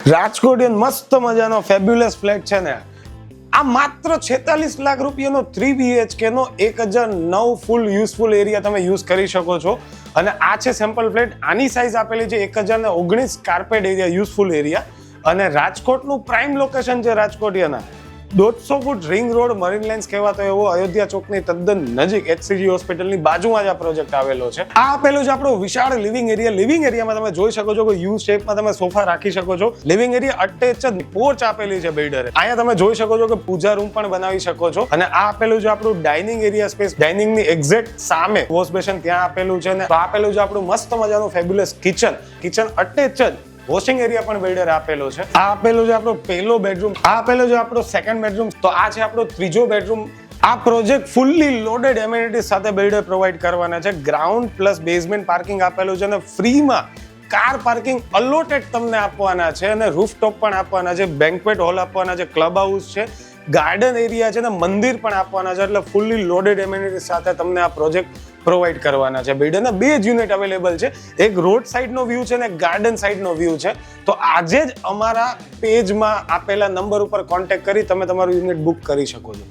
રાજકોટિયન મસ્ત મજાનો fabulous flat છે ને આ માત્ર 46 લાખ રૂપિયાનો 3 BHK નો 1009 ફૂલ યુઝફુલ એરિયા તમે યુઝ કરી શકો છો અને આ છે સેમ્પલ ફ્લેટ. આની સાઇઝ આપેલી છે 1019 કાર્પેટ એરિયા યુઝફુલ એરિયા અને રાજકોટનું પ્રાઇમ લોકેશન છે રાજકોટિયાના 150 foot ring road marine lines કહેવાતો એવો અયોધ્યા ચોકની તદ્દન નજીક HCG હોસ્પિટલની બાજુમાં જ આ પ્રોજેક્ટ આવેલો છે. આ આપેલું છે આપણો વિશાળ લિવિંગ એરિયા. લિવિંગ એરિયામાં તમે જોઈ શકો છો કે યુ શેપમાં તમે સોફા રાખી શકો છો. લિવિંગ એરિયા અટેચ જ પોર્ચ આપેલી છે બિલ્ડરે. અહીંયા તમે જોઈ શકો છો કે પૂજા રૂમ પણ બનાવી શકો છો અને આ આપેલું છે આપણું ડાઇનિંગ એરિયા સ્પેસ. ડાઇનિંગની એક્ઝેક્ટ સામે વોશ બેસિન ત્યાં આપેલું છે ને આપેલું છે આપણું મસ્ત મજાનું ફેબ્યુલસ કિચન. કિચન અટેચ જ વોશિંગ એરિયા પણ બિલ્ડર આપેલો છે. આ આપેલો છે આપણો પહેલો બેડરૂમ. આ આપેલો છે આપણો સેકન્ડ બેડરૂમ. તો આ છે આપણો ત્રીજો બેડરૂમ. આ પ્રોજેક્ટ ફુલ્લી લોડેડ એમિનિટીઝ સાથે બિલ્ડર પ્રોવાઈડ કરવાના છે. ગ્રાઉન્ડ પ્લસ બેઝમેન્ટ પાર્કિંગ આપેલું છે અને ફ્રીમાં કાર પાર્કિંગ અલોટેડ તમને આપવાના છે અને રૂફટોપ પણ આપવાના છે. બેન્ક્વેટ હોલ આપવાના છે. ક્લબ હાઉસ છે. ગાર્ડન એરિયા છે ને મંદિર પણ આપવાના છે. એટલે ફુલ્લી લોડેડ એમિનિટીઝ સાથે તમને આ પ્રોજેક્ટ પ્રોવાઈડ કરવાના છે. બિલ્ડરના 2 જ યુનિટ અવેલેબલ છે. એક રોડ સાઈડનો વ્યૂ છે ને ગાર્ડન સાઈડનો વ્યૂ છે. તો આજે જ અમારા પેજમાં આપેલા નંબર ઉપર કોન્ટેક્ટ કરી તમે તમારું યુનિટ બુક કરી શકો છો.